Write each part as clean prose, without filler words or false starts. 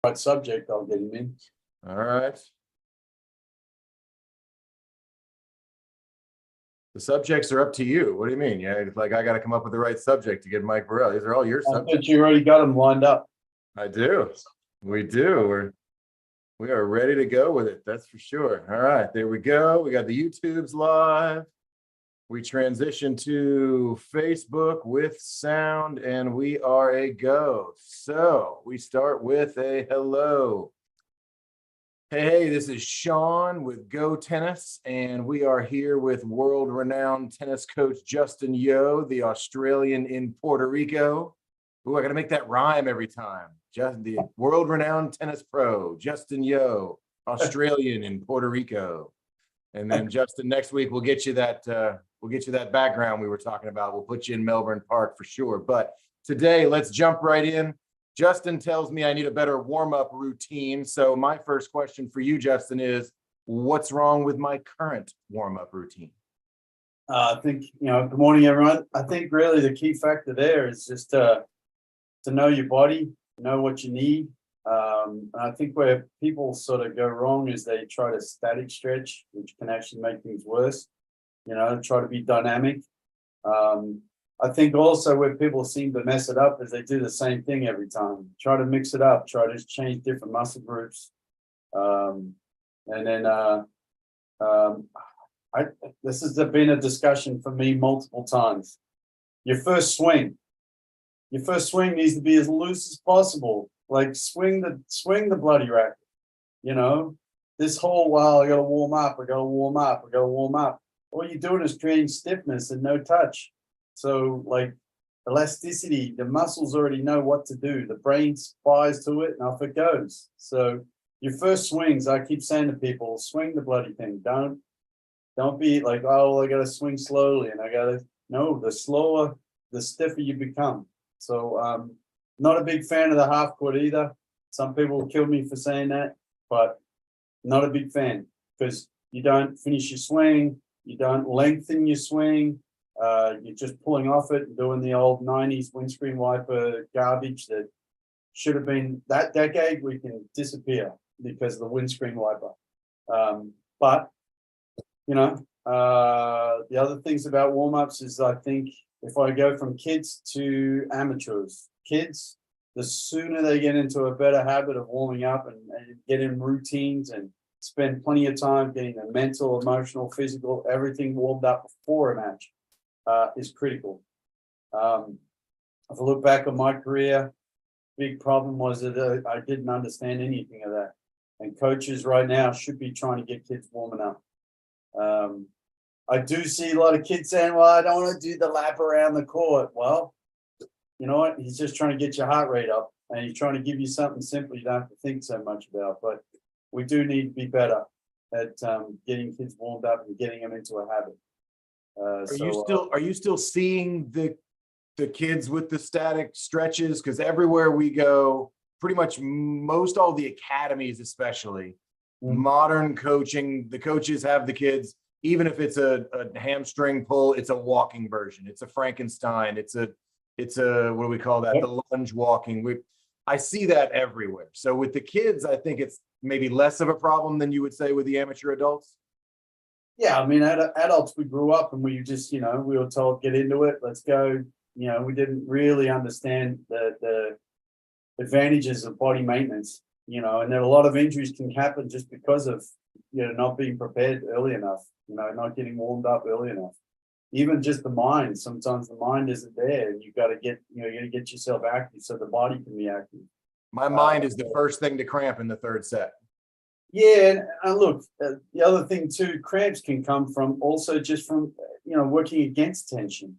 right subject, I'll get him in. All right. The subjects are up to you. What do you mean? Yeah, it's like I got to come up with the right subject to get Mike Burrell. These are all your I subjects. bet you already got them lined up. I do. We do. We are ready to go with it. That's for sure. All right, there we go. We got the YouTubes live. We transition to Facebook with sound, and we are a go. So we start with a hello. Hey, this is Shaun with Go Tennis, and we are here with world-renowned tennis coach Justin Yeo, the Australian in Puerto Rico. Ooh, I got to make that rhyme every time. Just the world-renowned tennis pro, Justin Yeo, Australian in Puerto Rico. And then Justin, next week we'll get you that background we were talking about. We'll put you in Melbourne Park for sure. But today, let's jump right in. Justin tells me I need a better warm-up routine. So my first question for you, Justin, is what's wrong with my current warm-up routine? I think, good morning, everyone. I think really the key factor there is just to know your body, know what you need. And I think where people sort of go wrong is they try to static stretch, which can actually make things worse. Try to be dynamic. I think also where people seem to mess it up is they do the same thing every time. Try to mix it up, try to change different muscle groups. This has been a discussion for me multiple times. Your first swing needs to be as loose as possible. Like swing the bloody racket. This whole while I gotta warm up. All you're doing is creating stiffness and no touch. So like elasticity, the muscles already know what to do. The brain fires to it and off it goes. So your first swings, I keep saying to people, swing the bloody thing. Don't be like, oh, I gotta swing slowly and the slower, the stiffer you become. So not a big fan of the half court either. Some people will kill me for saying that, but not a big fan because you don't finish your swing, you don't lengthen your swing. You're just pulling off it and doing the old 90s windscreen wiper garbage that should have been that decade. We can disappear because of the windscreen wiper. But the other things about warm-ups is I think if I go from kids to amateurs, kids, the sooner they get into a better habit of warming up and get in routines and spend plenty of time getting the mental, emotional, physical, everything warmed up before a match. Is critical. If I look back on my career, big problem was that I didn't understand anything of that. And coaches right now should be trying to get kids warming up. I do see a lot of kids saying, well, I don't want to do the lap around the court. Well, you know what? He's just trying to get your heart rate up and he's trying to give you something simple you don't have to think so much about. But we do need to be better at getting kids warmed up and getting them into a habit. Are you still seeing the kids with the static stretches? Because everywhere we go, pretty much most all the academies, especially modern coaching, the coaches have the kids, even if it's a hamstring pull, it's a walking version. It's a Frankenstein. It's a what do we call that? The lunge walking. I see that everywhere. So with the kids, I think it's maybe less of a problem than you would say with the amateur adults. Yeah, I mean, adults, we grew up and we just, we were told, get into it, let's go. We didn't really understand the advantages of body maintenance, and then a lot of injuries can happen just because of, not being prepared early enough, not getting warmed up early enough. Even just the mind, sometimes the mind isn't there and you've got to get, you got to get yourself active so the body can be active. My mind is the first thing to cramp in the third set. Yeah, and look, the other thing too, cramps can come from also just from, working against tension.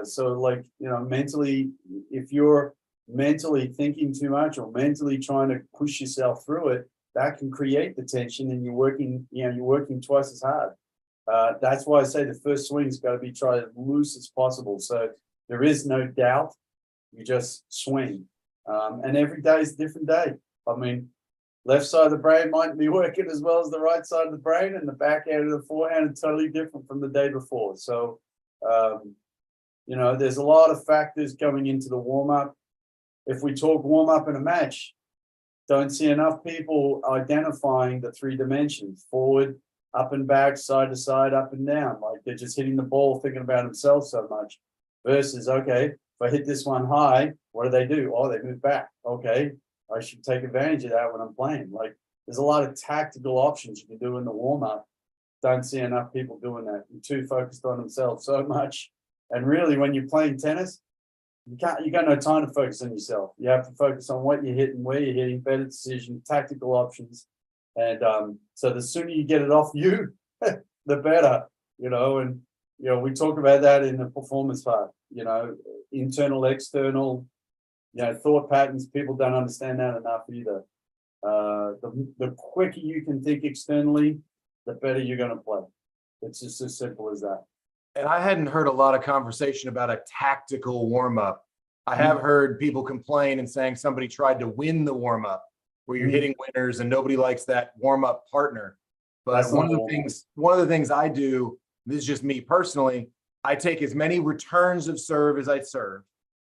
So like, mentally, if you're mentally thinking too much or mentally trying to push yourself through it, that can create the tension and you're working twice as hard. That's why I say the first swing's got to be tried as loose as possible. So there is no doubt, you just swing. And every day is a different day. I mean, left side of the brain might be working as well as the right side of the brain, and the backhand of the forehand is totally different from the day before. So, there's a lot of factors coming into the warm-up. If we talk warm-up in a match, Don't see enough people identifying the three dimensions: forward, up and back, side to side, up and down. Like they're just hitting the ball thinking about themselves so much. Versus, okay, if I hit this one high, what do? Oh, they move back. Okay, I should take advantage of that when I'm playing. Like there's a lot of tactical options you can do in the warm-up. Don't see enough people doing that. You're too focused on themselves so much. And really, when you're playing tennis, you got no time to focus on yourself. You have to focus on what you're hitting, where you're hitting, better decision, tactical options. And so the sooner you get it off you, the better, and we talk about that in the performance part, internal, external, thought patterns. People don't understand that enough either. The quicker you can think externally, the better you're going to play. It's just as simple as that. And I hadn't heard a lot of conversation about a tactical warm-up. I have heard people complain and saying somebody tried to win the warm-up where you're hitting winners and nobody likes that warm-up partner. But one of the things I do, this is just me personally, I take as many returns of serve as I serve.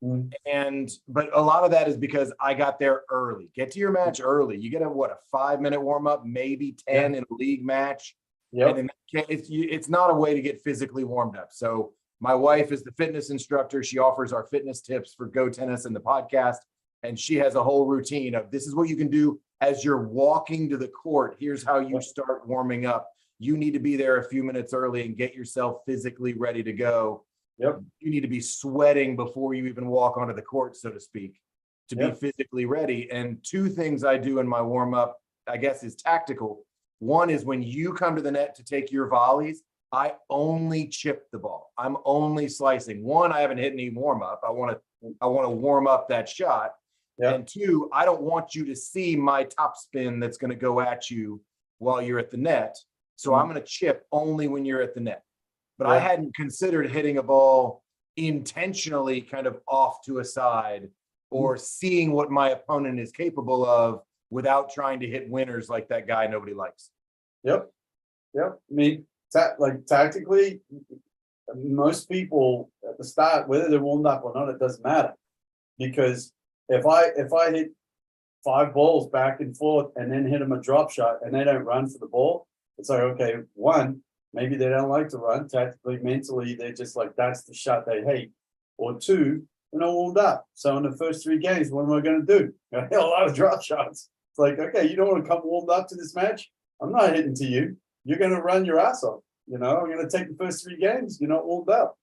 But a lot of that is because I got there early. Get to your match early. You get a 5-minute warm-up, maybe 10 in a league match. Yep. And it's not a way to get physically warmed up. So my wife is the fitness instructor. She offers our fitness tips for Go Tennis and the podcast. And she has a whole routine of this is what you can do as you're walking to the court. Here's how you start warming up. You need to be there a few minutes early and get yourself physically ready to go. Yep. You need to be sweating before you even walk onto the court, so to speak, to be physically ready. And two things I do in my warm up, I guess, is tactical. One is when you come to the net to take your volleys, I only chip the ball. I'm only slicing. One, I haven't hit any warm up. I want to warm up that shot. Yep. And two, I don't want you to see my top spin that's going to go at you while you're at the net. So I'm going to chip only when you're at the net. But I hadn't considered hitting a ball intentionally kind of off to a side or seeing what my opponent is capable of without trying to hit winners like that guy nobody likes. Yep. I mean, tactically, most people at the start, whether they're warmed up or not, it doesn't matter. Because if I hit 5 balls back and forth and then hit them a drop shot and they don't run for the ball, it's like, okay, one, maybe they don't like to run tactically, mentally, they're just like, that's the shot they hate. Or two, they're not warmed up. So in the first 3 games, what am I going to do? I hit a lot of drop shots. It's like, okay, you don't want to come warmed up to this match? I'm not hitting to you. You're going to run your ass off. I'm going to take the first 3 games. You're not warmed up.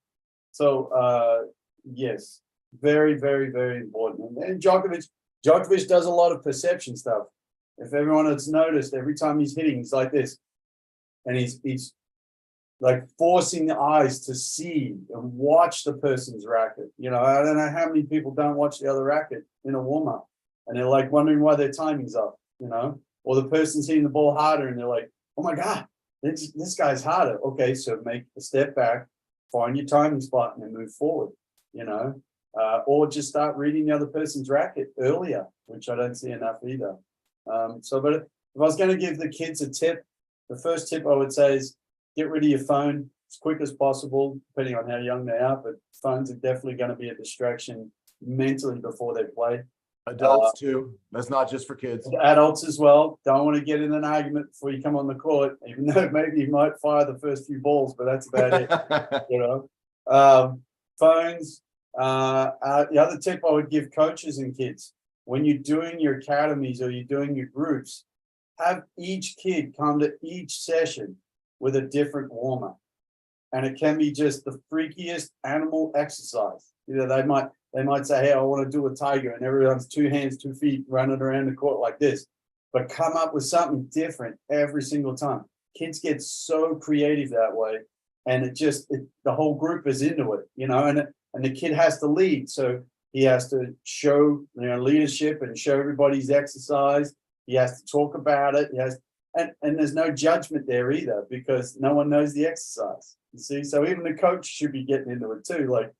So, yes, very, very, very important. And Djokovic does a lot of perception stuff. If everyone has noticed, every time he's hitting, he's like this. And he's like forcing the eyes to see and watch the person's racket. I don't know how many people don't watch the other racket in a warm-up. And they're like wondering why their timing's up, or the person's hitting the ball harder and they're like, oh my God, this guy's harder. Okay, so make a step back, find your timing spot and then move forward, or just start reading the other person's racket earlier, which I don't see enough either. But if I was going to give the kids a tip, the first tip I would say is get rid of your phone as quick as possible, depending on how young they are, but phones are definitely going to be a distraction mentally before they play. Adults too. That's not just for kids. Adults as well. Don't want to get in an argument before you come on the court, even though maybe you might fire the first few balls, but that's about it. Phones. The other tip I would give coaches and kids, when you're doing your academies or you're doing your groups, have each kid come to each session with a different warm-up. And it can be just the freakiest animal exercise. They might say, hey, I want to do a tiger, and everyone's 2 hands, 2 feet running around the court like this. But come up with something different every single time. Kids get so creative that way. And the whole group is into it, and the kid has to lead. So he has to show leadership and show everybody's exercise. He has to talk about it. And there's no judgment there either, because no one knows the exercise. You see, so even the coach should be getting into it too. Like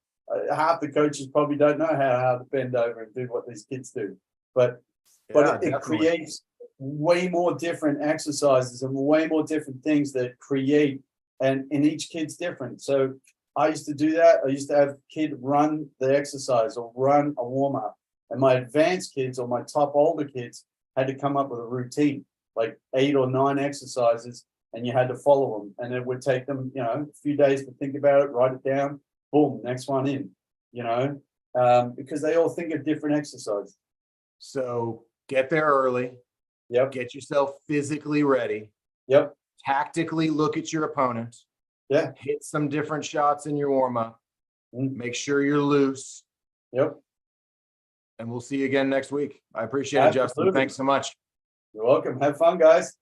half the coaches probably don't know how to bend over and do what these kids do. But it creates way more different exercises and way more different things that create, and each kid's different. So I used to do that. I used to have kid run the exercise or run a warm up, and my advanced kids or my top older kids, had to come up with a routine, like 8 or 9 exercises, and you had to follow them. And it would take them, you know, a few days to think about it, write it down, boom, next one in, you know, because they all think of different exercises. So get there early, Yep, get yourself physically ready, yep, tactically look at your opponent, yeah, hit some different shots in your warm up, Mm. make sure you're loose, yep. and we'll see you again next week. I appreciate it, Justin. Absolutely. Thanks so much. You're welcome. Have fun, guys.